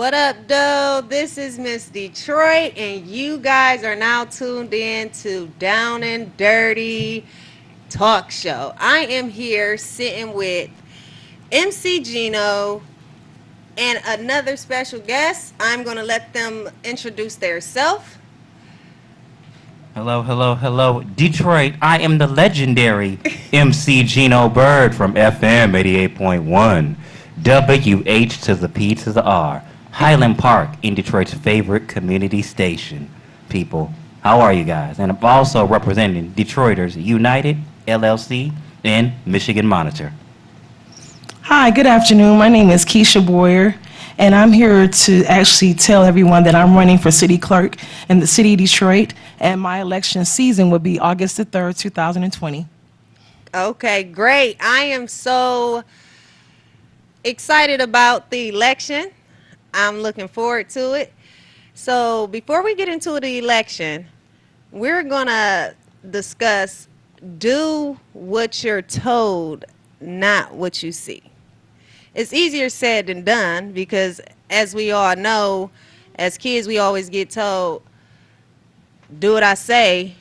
What up, though? This is Miss Detroit, and you guys are now tuned in to Down and Dirty Talk Show. I am here sitting with MC Gino and another special guest. I'm going to let them introduce themselves. Hello, hello, hello. Detroit, I am the legendary MC Gino Bird from FM 88.1. WH to the P to the R. Highland Park in Detroit's favorite community station. People, how are you guys? And I'm also representing Detroiters United, LLC, and Michigan Monitor. Hi, good afternoon. My name is Keisha Boyer, and I'm here to actually tell everyone that I'm running for city clerk in the city of Detroit, and my election season will be August the 3rd, 2020. Okay, great. I am so excited about the election. I'm looking forward to it. So before we get into the election, we're going to discuss do what you're told, not what you see. It's easier said than done because, as we all know, as kids, we always get told, do what I say,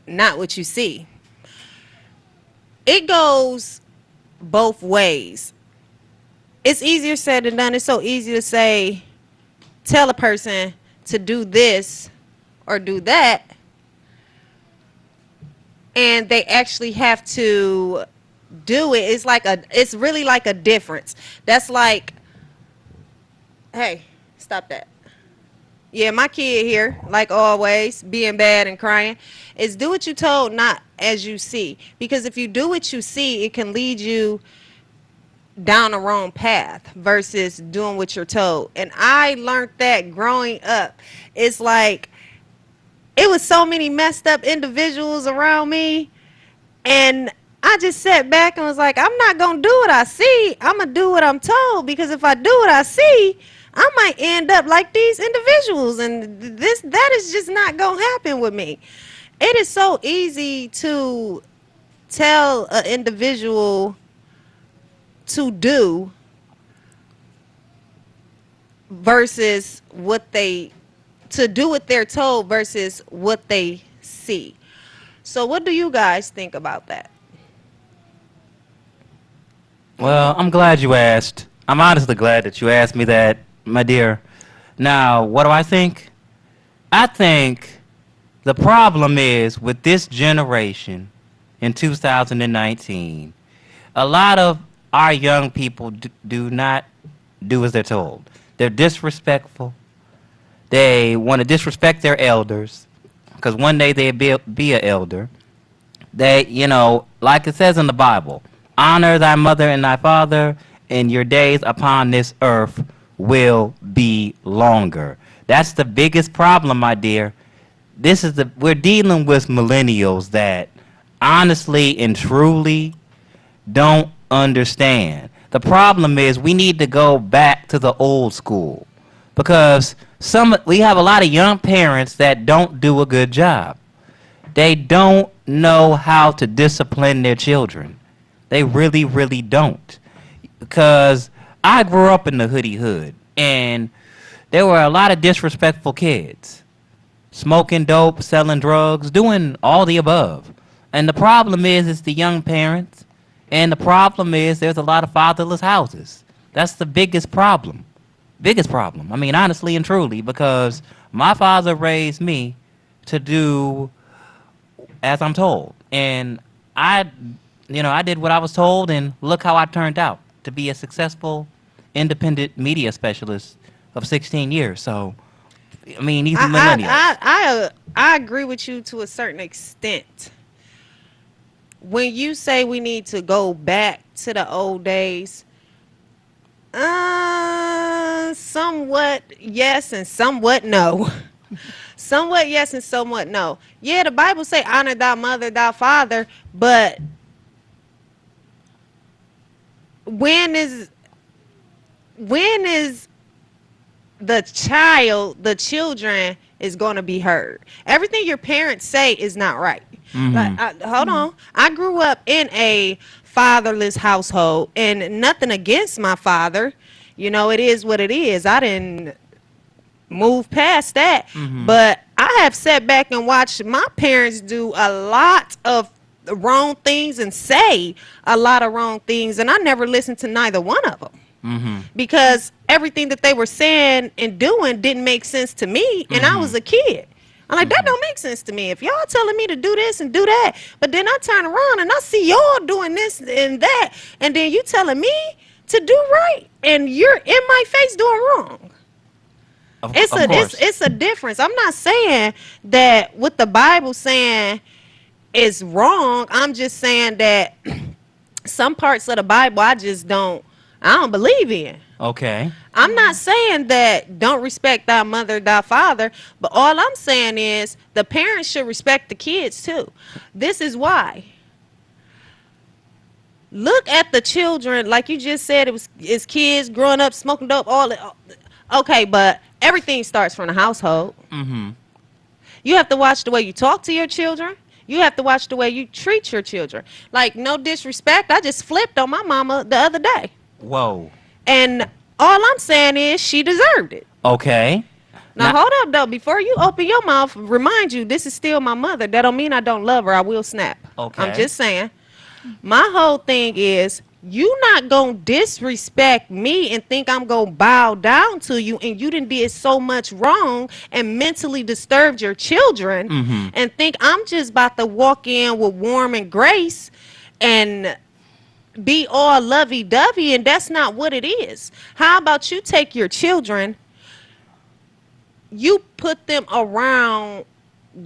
not what you see. It goes both ways. It's easier said than done. It's so easy to say, tell a person to do this or do that, and they actually have to do it. It's really like a difference. That's like, hey, stop that. Yeah, my kid here, like always, being bad and crying, is do what you told, not as you see. Because if you do what you see, it can lead you down the wrong path versus doing what you're told. And I learned that growing up. It's like, it was so many messed up individuals around me, and I just sat back and was like, I'm not going to do what I see. I'm going to do what I'm told, because if I do what I see, I might end up like these individuals, and that is just not going to happen with me. It is so easy to tell an individual to do versus to do what they're told versus what they see. So what do you guys think about that? Well, I'm glad you asked. I'm honestly glad that you asked me that, my dear. Now, what do I think? I think the problem is with this generation in 2019, a lot of our young people do not do as they're told. They're disrespectful. They want to disrespect their elders because one day they'll be an elder. They, like it says in the Bible, honor thy mother and thy father, and your days upon this earth will be longer. That's the biggest problem, my dear. We're dealing with millennials that honestly and truly don't understand. The problem is we need to go back to the old school because we have a lot of young parents that don't do a good job. They don't know how to discipline their children. They really, really don't. Because I grew up in the hood, and there were a lot of disrespectful kids. Smoking dope, selling drugs, doing all the above. And the problem is it's the young parents. And the problem is there's a lot of fatherless houses. That's the biggest problem. Biggest problem. I mean, honestly and truly, because my father raised me to do as I'm told. And I did what I was told, and look how I turned out to be a successful independent media specialist of 16 years. So, I mean, these millennials. I agree with you to a certain extent. When you say we need to go back to the old days, somewhat yes and somewhat no. Somewhat yes and somewhat no. Yeah, the Bible say honor thy mother, thy father, but when is the children is going to be heard? Everything your parents say is not right. Mm-hmm. Hold on. I grew up in a fatherless household, and nothing against my father. You know, it is what it is. I didn't move past that. Mm-hmm. But I have sat back and watched my parents do a lot of wrong things and say a lot of wrong things, and I never listened to neither one of them Mm-hmm. because everything that they were saying and doing didn't make sense to me, and I Mm-hmm. was a kid. I'm like, that Mm-hmm. don't make sense to me. If y'all telling me to do this and do that, but then I turn around and I see y'all doing this and that, and then you telling me to do right, and you're in my face doing wrong. Of course. It's a difference. I'm not saying that what the Bible saying is wrong. I'm just saying that some parts of the Bible I don't believe in. Okay. I'm not saying that don't respect thy mother, thy father, but all I'm saying is the parents should respect the kids too. This is why. Look at the children, like you just said, it's kids growing up smoking dope. Okay, but everything starts from the household. Mm-hmm. You have to watch the way you talk to your children. You have to watch the way you treat your children. Like, no disrespect, I just flipped on my mama the other day. Whoa. And all I'm saying is she deserved it. Okay. Now, Now. hold up, though. Before you open your mouth, remind you, this is still my mother. That don't mean I don't love her. I will snap. I'm Okay. just saying. My whole thing is you not gonna disrespect me and think I'm gonna bow down to you, and you done did so much wrong and mentally disturbed your children, Mm-hmm. and think I'm just about to walk in with warm and grace and be all lovey-dovey, and that's not what it is. How about you take your children, you put them around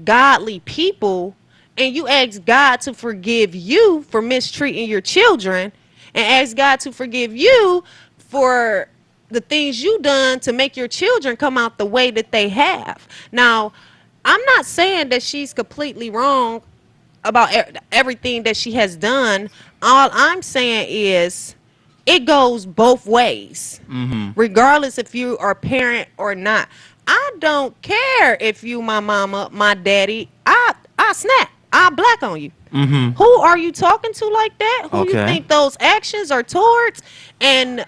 godly people, and you ask God to forgive you for mistreating your children, and ask God to forgive you for the things you done to make your children come out the way that they have. Now, I'm not saying that she's completely wrong about everything that she has done. All I'm saying is it goes both ways, Mm-hmm. regardless if you are a parent or not. I don't care if you my mama, my daddy. I snap. I black on you. Mm-hmm. Who are you talking to like that? Who you Okay. think those actions are towards? And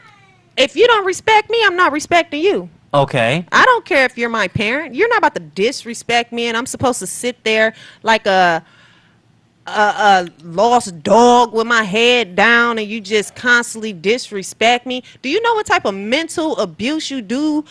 if you don't respect me, I'm not respecting you. Okay. I don't care if you're my parent. You're not about to disrespect me, and I'm supposed to sit there like a lost dog with my head down, and you just constantly disrespect me. Do you know what type of mental abuse you do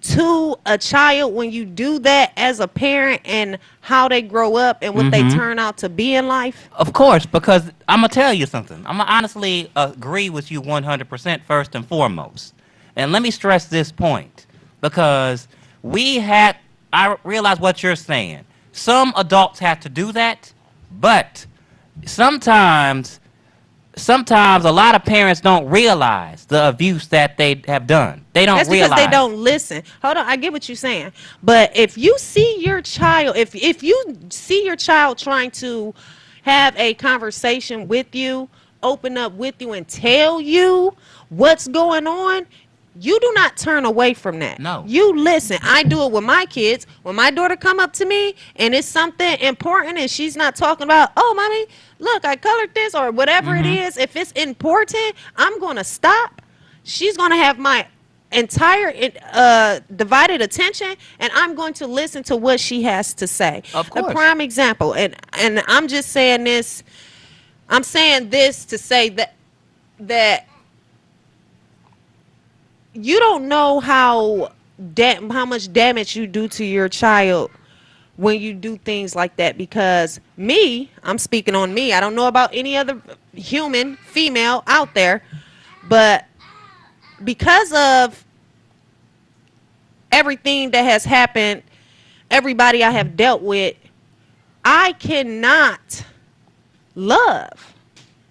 to a child when you do that as a parent, and how they grow up and what they Mm-hmm. turn out to be in life? Of course, because I'm gonna tell you something. I'm gonna honestly agree with you 100% first and foremost. And let me stress this point because we had. I realize what you're saying. Some adults have to do that, but sometimes, sometimes a lot of parents don't realize the abuse that they have done. They don't That's because they realize. don't listen. Hold on, I get what you're saying. But if you see your child, if you see your child trying to have a conversation with you, open up with you and tell you what's going on, you do not turn away from that. No. You listen. I do it with my kids. When my daughter come up to me and it's something important and she's not talking about, oh, mommy, look, I colored this or whatever it Mm-hmm. is. If it's important, I'm going to stop. She's going to have my entire divided attention, and I'm going to listen to what she has to say. Of A course. prime example, and I'm just saying this, I'm saying this to say that you don't know how much damage you do to your child when you do things like that. Because me, I'm speaking on me, I don't know about any other human female out there, but because of everything that has happened, everybody I have dealt with, I cannot love.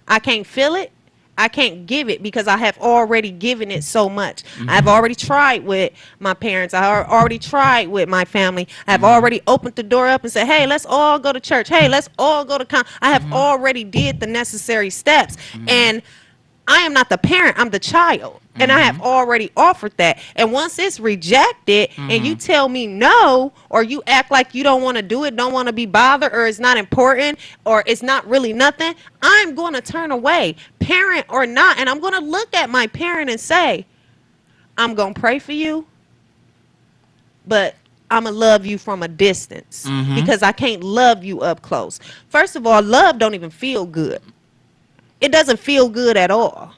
I can't feel it. I can't give it because I have already given it so much. I've Mm-hmm. already tried with my parents. Already tried with my family. I've Mm-hmm. already opened the door up and said, "Hey, let's all go to church. Hey, let's all go to I have Mm-hmm. already did the necessary steps." Mm-hmm. And I am not the parent, I'm the child. And I have Mm-hmm. already offered that. And once it's rejected and you Mm-hmm. tell me no, or you act like you don't want to do it, don't want to be bothered, or it's not important, or it's not really nothing, I'm going to turn away, parent or not. And I'm going to look at my parent and say, I'm going to pray for you, but I'm going to love you from a distance because I can't love you up close. First of all, love don't even feel good. It doesn't feel good at all.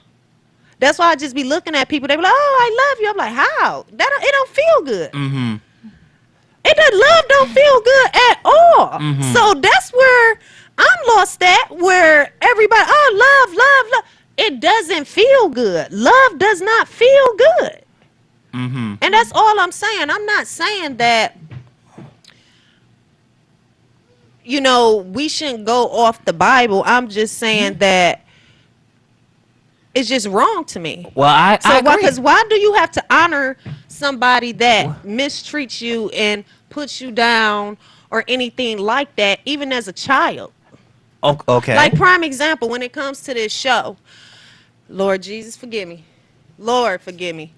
That's why I just be looking at people. They be like, "Oh, I love you." I'm like, "How? It don't feel good. It does love don't feel good at all." So that's where I'm lost at. Where everybody, oh, love. It doesn't feel good. Love does not feel good. And that's all I'm saying. I'm not saying that we shouldn't go off the Bible. I'm just saying that it's just wrong to me. Well, I So why? agree. Because why do you have to honor somebody that mistreats you and puts you down or anything like that, even as a child? Okay. Like prime example, when it comes to this show, Lord Jesus, forgive me. Lord, forgive me.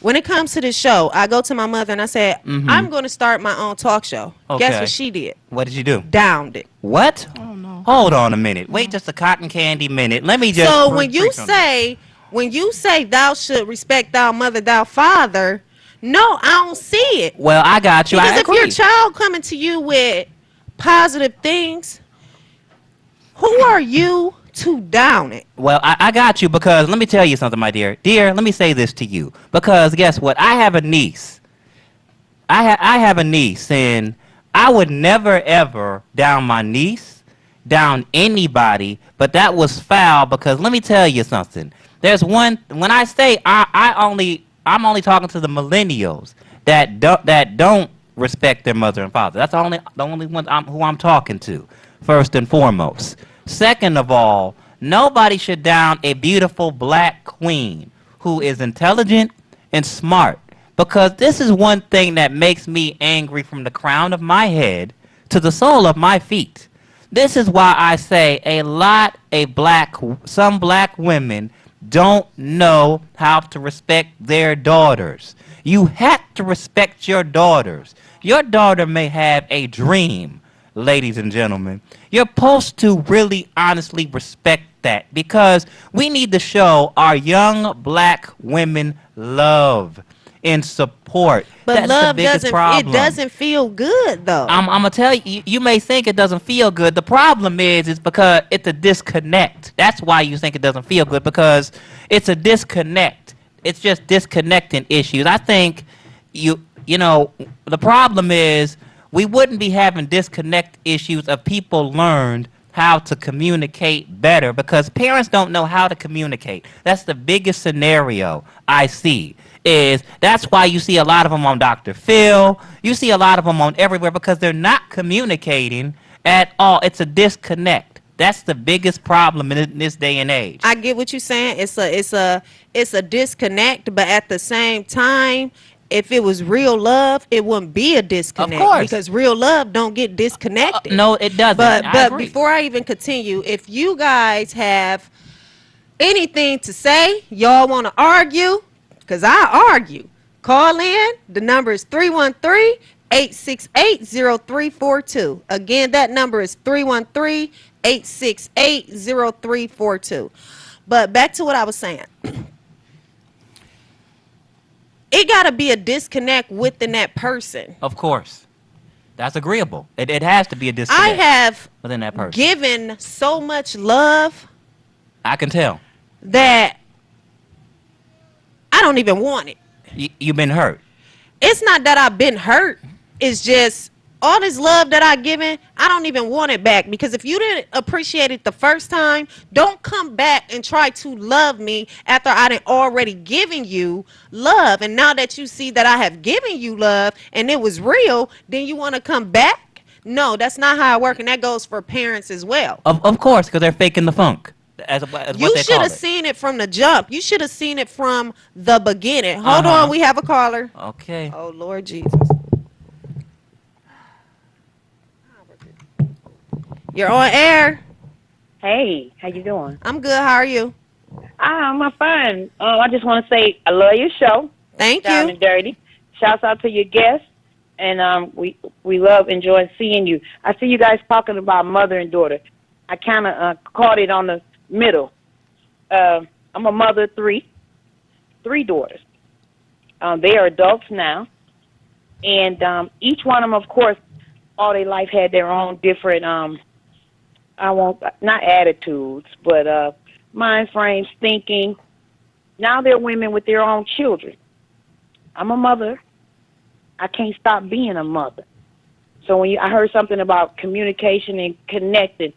When it comes to this show, I go to my mother and I said, I'm going to start my own talk show. Guess Okay. what she did? What did you do? Downed it. What? Oh, no. Hold on a minute. Wait just a cotton candy minute. Let me just. So when you say thou should respect thou mother, thou father, no, I don't see it. Well, I got you. Because I if your agree. child coming to you with positive things, who are you to down it? Well, I got you because let me tell you something, my dear. Dear, let me say this to you. Because guess what? I have a niece. I have a niece, and I would never, ever down my niece, down anybody, but that was foul because let me tell you something. There's one, when I say I'm only talking to the millennials that don't respect their mother and father. That's the only one who I'm talking to, first and foremost. Second of all, nobody should down a beautiful black queen who is intelligent and smart. Because this is one thing that makes me angry from the crown of my head to the sole of my feet. This is why I say some black women don't know how to respect their daughters. You have to respect your daughters. Your daughter may have a dream, ladies and gentlemen. You're supposed to really honestly respect that because we need to show our young black women love and support. But That's the love biggest problem. it doesn't feel good though. I'm gonna tell you, you may think it doesn't feel good. The problem is because it's a disconnect. That's why you think it doesn't feel good because it's a disconnect. It's just disconnecting issues. I think the problem is we wouldn't be having disconnect issues if people learned how to communicate better because parents don't know how to communicate. That's the biggest scenario I see. That's why you see a lot of them on Dr. Phil. You see a lot of them on everywhere because they're not communicating at all. It's a disconnect. That's the biggest problem in this day and age. I get what you're saying. It's a disconnect, but at the same time, if it was real love, it wouldn't be a disconnect. Of course. Because real love don't get disconnected. No, it doesn't. But I agree. before I even continue, if you guys have anything to say, y'all want to argue, because I argue, call in. The number is 313-868-0342. Again, that number is 313-868-0342. But back to what I was saying. It got to be a disconnect within that person. Of course. That's agreeable. It has to be a disconnect I have within that person. given so much love I can tell. that I don't even want it. You've been hurt. It's not that I've been hurt. It's just all this love that I've given, I don't even want it back. Because if you didn't appreciate it the first time, don't come back and try to love me after I done already given you love. And now that you see that I have given you love and it was real, then you want to come back? No, that's not how it works. And that goes for parents as well. Of course, because they're faking the funk. As what You they should call have it. seen it from the jump. You should have seen it from the beginning. Hold Uh-huh. on, we have a caller. Okay. Oh, Lord Jesus. You're on air. Hey, how you doing? I'm good. How are you? I'm fine. I just want to say I love your show, Thank Down you. and Dirty. Shouts out to your guests, and we love enjoying seeing you. I see you guys talking about mother and daughter. I kind of caught it on the middle. I'm a mother of three daughters. They are adults now, and each one of them, of course, all their life had their own different, I won't, not attitudes, but mind frames, thinking. Now they're women with their own children. I'm a mother. I can't stop being a mother. So I heard something about communication and connecting.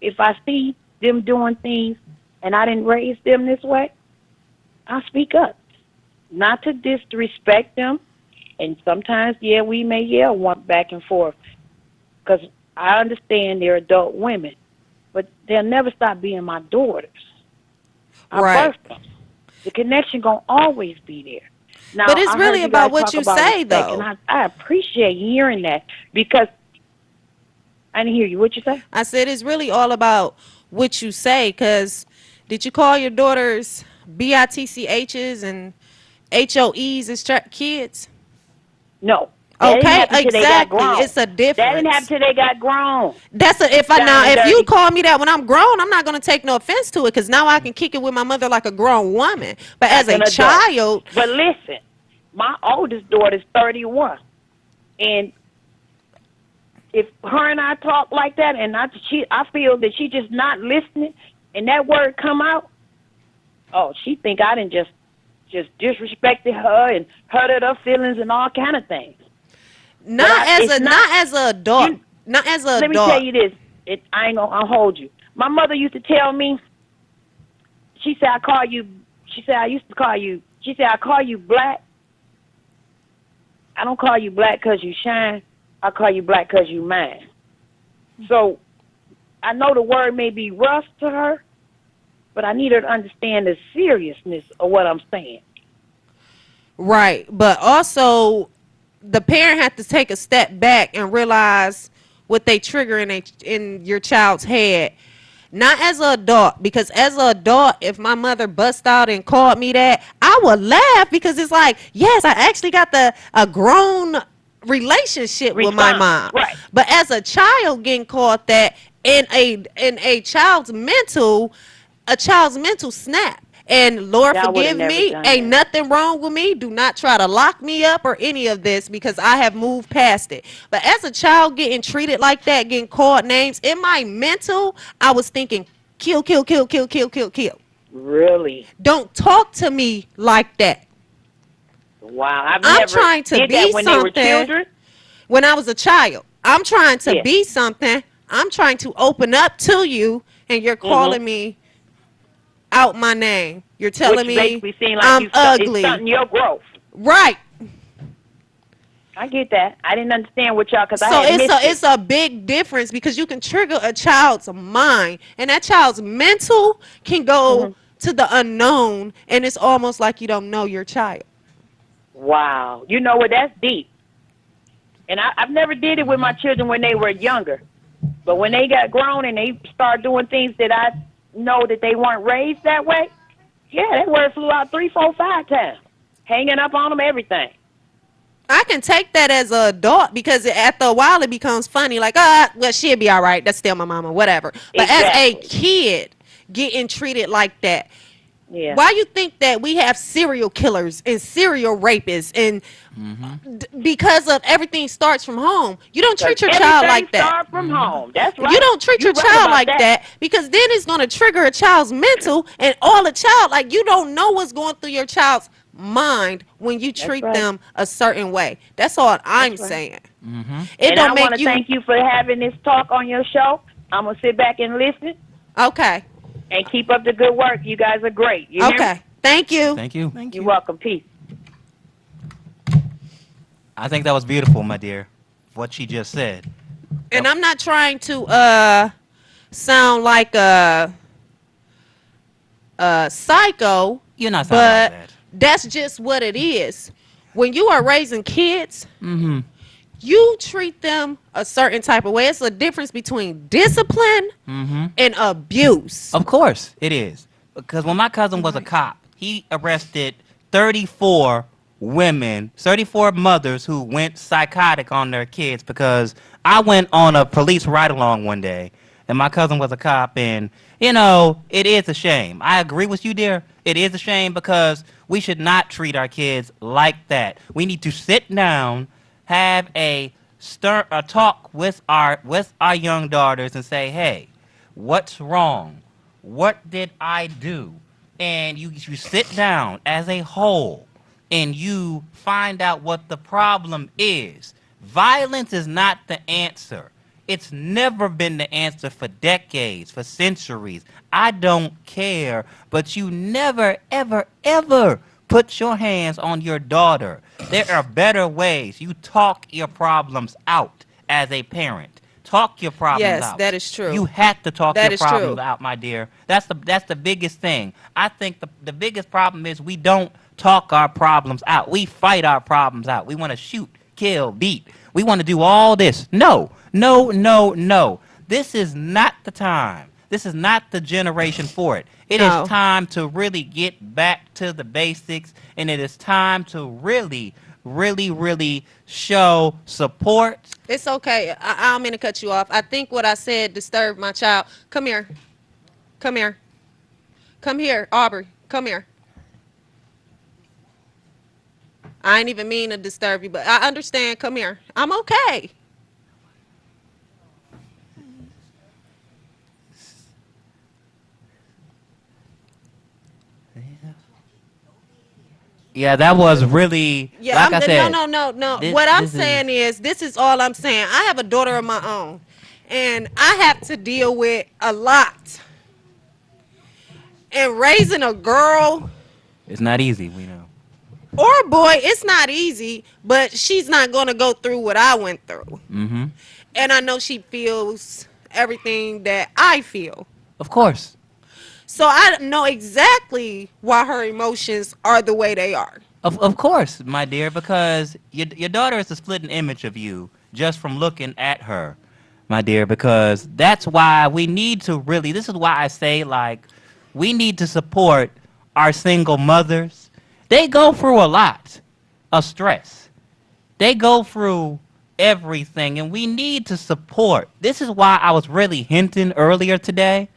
If I see them doing things and I didn't raise them this way, I'll speak up. Not to disrespect them. And sometimes, yeah, we may yell one back and forth because I understand they're adult women, but they'll never stop being my daughters. I Right. birthed them. The connection gonna always be there. Now, But it's I really heard you about guys what talk you about say, respect, though. and I appreciate hearing that because I didn't hear you. What you say? I said it's really all about what you say. Cause did you call your daughters bitchs and hoes as kids? No, that didn't Okay, happen till they got exactly. grown. It's a That didn't happen difference. till they got grown. That's a, Down and if you dirty. call me that when I'm grown, I'm not gonna take no offense to it because now I can kick it with my mother like a grown woman. But as Like a an adult. child, But listen, my oldest daughter's 31, and if her and I talk like that, and I feel that she just not listening, and that word come out, oh, she think I didn't just disrespected her and hurted her feelings and all kind of things. But it's not as a adult, you, not as a let me tell adult. you this. I ain't gonna I'll hold you. My mother used to tell me. She said I call you. She said I used to call you. She said I call you black. I don't call you black 'cause you shine. I call you black 'cause you mine. So I know the word may be rough to her, but I need her to understand the seriousness of what I'm saying. Right, but also the parent had to take a step back and realize what they trigger in your child's head. Not as an adult, because as an adult, if my mother bust out and called me that, I would laugh because it's like, yes, I actually got a grown relationship with my Response, mom. right? But as a child getting called that in a child's mental snap. And Lord I would have forgive never me, done ain't that. nothing wrong with me. Do not try to lock me up or any of this because I have moved past it. But as a child getting treated like that, getting called names, in my mental, I was thinking, kill, kill, kill, kill, kill, kill, kill. Really? Don't talk to me like that. Wow. I've I'm never trying to did that be when they were something children. when I was a child. I'm trying to Yes. be something. I'm trying to open up to you, and you're Mhm. calling me out my name. You're Which telling me basically seemed like I'm it's ugly. stunting your growth. Right. I get that. I didn't understand what y'all because I So had missed it. it's a big difference because you can trigger a child's mind and that child's mental can go Mhm. to the unknown and it's almost like you don't know your child. Wow. You know what? That's deep. And I've never did it with my Mm-hmm. children when they were younger. But when they got grown and they start doing things that I know that they weren't raised that way, yeah, that word flew out 3, 4, 5 times. Hanging up on them, everything. I can take that as an adult because after a while it becomes funny like well she'll be all right, that's still my mama, whatever. But as a Exactly. kid getting treated like that, Yeah. why you think that we have serial killers and serial rapists and Mm-hmm. because of everything starts from home. You don't Because treat your child everything like that. starts from Mm-hmm. home. That's You right. don't treat your You're right child about like that. that because then it's going to trigger a child's mental and all a child like you don't know what's going through your child's mind when you That's treat right. them a certain way. That's all I'm That's right. saying. Mm-hmm. It And I don't want make to you thank you for having this talk on your show. I'm going to sit back and listen okay. and keep up the good work. You guys are great. You hear me? Okay. Thank you. Thank you. Thank You're you. welcome. Peace. I think that was beautiful, my dear. What she just said. And Yep. I'm not trying to sound like a psycho, You're not sounding like but that. that's just what it is. When you are raising kids, Mm-hmm. you treat them a certain type of way. It's a difference between discipline Mm-hmm. and abuse. Of course it is. Because when my cousin was a cop, he arrested 34 women, 34 mothers who went psychotic on their kids because I went on a police ride along one day and my cousin was a cop, and you know, it is a shame. I agree with you, dear. It is a shame because we should not treat our kids like that. We need to sit down, have a talk with our young daughters, and say, hey, what's wrong? What did I do? And you sit down as a whole and you find out what the problem is. Violence is not the answer. It's never been the answer for decades, for centuries. I don't care, but you never, ever, ever put your hands on your daughter. There are better ways. You talk your problems out as a parent. Talk your problems Yes, out. that is true. You have to talk That your is problems true. out, my dear. That's the biggest thing. I think the biggest problem is we don't talk our problems out. We fight our problems out. We want to shoot, kill, beat. We want to do all this. No, no, no, no. This is not the time. This is not the generation for it. It is No. time to really get back to the basics, and it is time to really, really, really show support. It's okay. I don't mean to cut you off. I think what I said disturbed my child. Come here. Come here. Come here, Aubrey. Come here. I ain't even mean to disturb you, but I understand. Come here. I'm okay. Yeah, that was really, Yeah, like I no, said, no, no, no. this, What I'm this is, saying is, this is all I'm saying. I have a daughter of my own, and I have to deal with a lot. And raising a girl it's not easy, we know. or a boy, it's not easy, but she's not going to go through what I went through. Mm-hmm. And I know she feels everything that I feel. Of course. So I know exactly why her emotions are the way they are. Of course, my dear, because your daughter is a splitting image of you just from looking at her, my dear, because that's why we need to really, this is why I say, like, we need to support our single mothers. They go through a lot of stress. They go through everything, and we need to support. This is why I was really hinting earlier today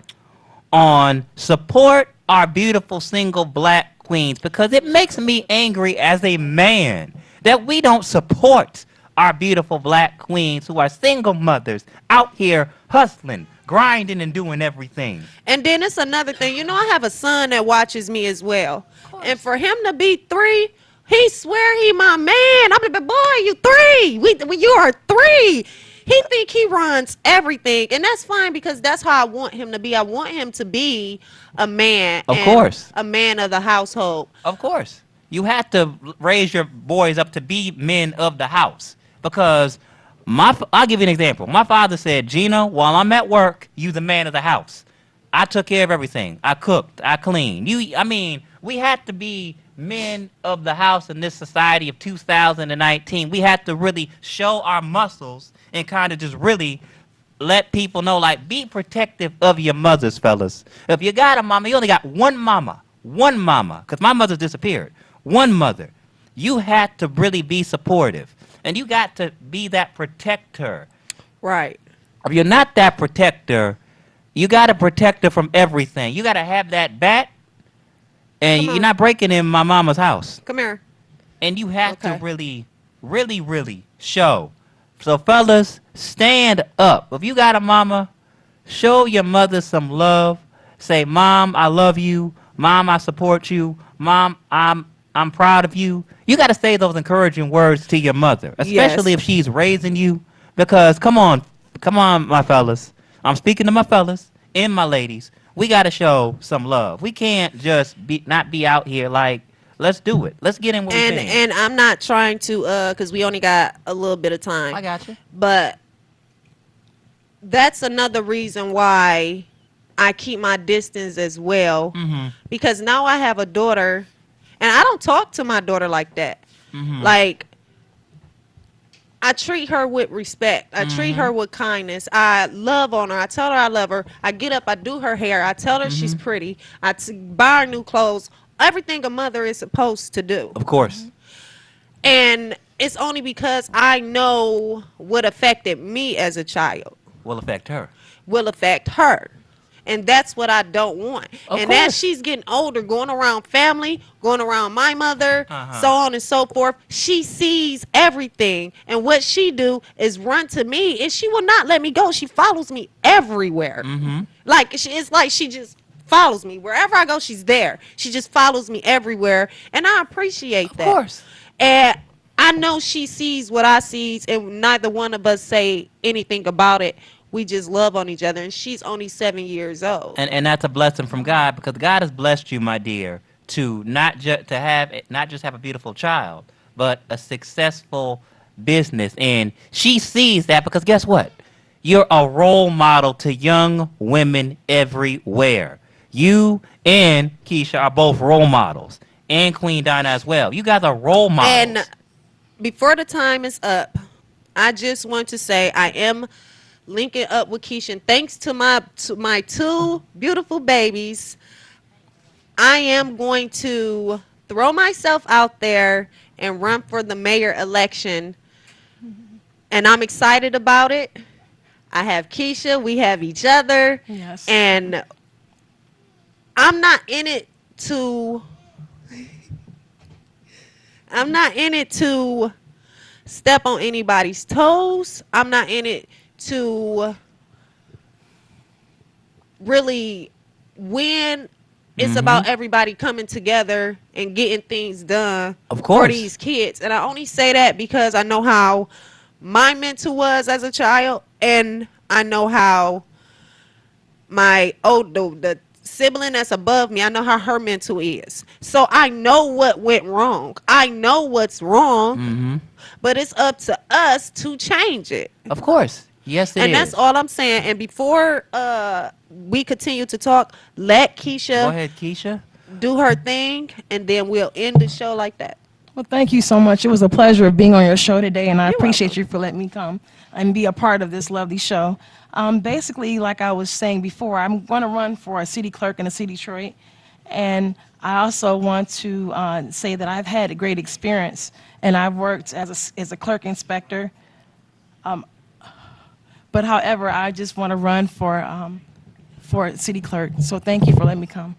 on support our beautiful single black queens, because it makes me angry as a man that we don't support our beautiful black queens who are single mothers out here hustling, grinding, and doing everything. And then it's another thing. You know, I have a son that watches me as well. And for him to be 3, he swear he my man. I'm like, boy, you 3. You are 3. He think he runs everything, and that's fine because that's how I want him to be. I want him to be a man, Of and course. a man of the household. Of course. You have to raise your boys up to be men of the house. Because I'll give you an example. My father said, Gina, while I'm at work, you the man of the house. I took care of everything. I cooked. I cleaned. We had to be men of the house in this society of 2019. We had to really show our muscles and kind of just really let people know, like, be protective of your mothers, fellas. If you got a mama, you only got one mama, because my mother disappeared. One mother. You had to really be supportive, and you got to be that protector. Right. If you're not that protector, you got to protect her from everything. You got to have that bat, and Come you're on. not breaking in my mama's house. Come here. And you have to Okay. really, really, really show. So, fellas, stand up. If you got a mama, show your mother some love. Say, Mom, I love you. Mom, I support you. Mom, I'm proud of you. You got to say those encouraging words to your mother, especially Yes. if she's raising you. Because, come on, my fellas. I'm speaking to my fellas and my ladies. We got to show some love. We can't just not be out here like, let's do it. Let's get in what we And think. and I'm not trying to because we only got a little bit of time. I got you. But that's another reason why I keep my distance as well. Mm-hmm. Because now I have a daughter, and I don't talk to my daughter like that. Mm-hmm. Like, I treat her with respect. I treat Mm-hmm. her with kindness. I love on her. I tell her I love her. I get up, I do her hair. I tell her she's Mm-hmm. pretty. Buy her new clothes. Everything a mother is supposed to do. Of course. And it's only because I know what affected me as a child. Will affect her. will affect her. And that's what I don't want. Of And as course. she's getting older, going around family, going around my mother, Uh-huh. so on and so forth, she sees everything. And what she do is run to me, and she will not let me go. She follows me everywhere. Mm-hmm. It's like she just follows me wherever I go. She's there. She just follows me everywhere, and I appreciate Of that. course. And I know she sees what I sees, and neither one of us say anything about it. We just love on each other, and she's only 7 years old. And that's a blessing from God because God has blessed you, my dear, to not just have a beautiful child, but a successful business. And she sees that because guess what? You're a role model to young women everywhere. You and Keisha are both role models, and Queen Dinah as well. You guys are role And models. before the time is up, I just want to say I am linking up with Keisha. And thanks to my two beautiful babies, I am going to throw myself out there and run for the mayor election. And I'm excited about it. I have Keisha, we have each other, Yes. and I'm not in it to I'm not in it to step on anybody's toes. I'm not in it to really win. It's Mm-hmm. about everybody coming together and getting things done Of for course. these kids. And I only say that because I know how my mental was as a child, and I know how the sibling that's above me, I know how her mental is. So I know what went wrong. I know what's wrong, Mm-hmm. but it's up to us to change it. Of course. Yes, it And that's is. all I'm saying. And before we continue to talk, let Go Keisha ahead, Keisha. do her thing, and then we'll end the show like that. Well, thank you so much. It was a pleasure of being on your show today, and I You're appreciate welcome. you for letting me come and be a part of this lovely show. Basically, like I was saying before, I'm going to run for a city clerk in the city of Detroit, and I also want to say that I've had a great experience, and I've worked as a clerk inspector. But however, I just want to run for city clerk. So thank you for letting me come.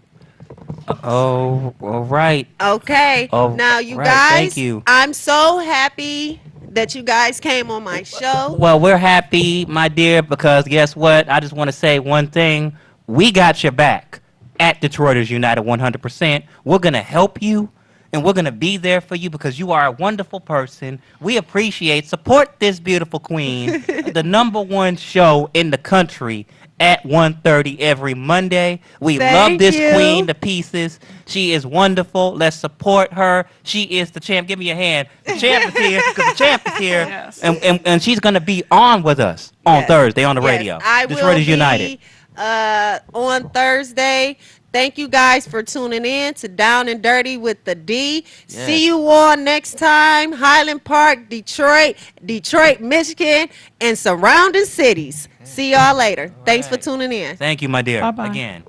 Oh, all right. Okay. All Now, you right. Thank guys, you. I'm so happy that you guys came on my show. Well, we're happy, my dear, because guess what? I just want to say one thing. We got your back at Detroiters United 100%. We're going to help you, and we're going to be there for you because you are a wonderful person. We appreciate, support this beautiful queen, the number one show in the country at 1:30 every Monday. We love Thank this queen you. to pieces. She is wonderful. Let's support her. She is the champ. Give me a hand. The champ is here because the champ is here. Yes. And she's going to be on with us on Yes. Thursday on the Yes, radio. I will Detroiters United. be on Thursday. Thank you guys for tuning in to Down and Dirty with the D. Yes. See you all next time. Highland Park, Detroit, Michigan, and surrounding cities. See y'all later. Thanks for right. tuning in. Thank you, my dear. Bye-bye. Again.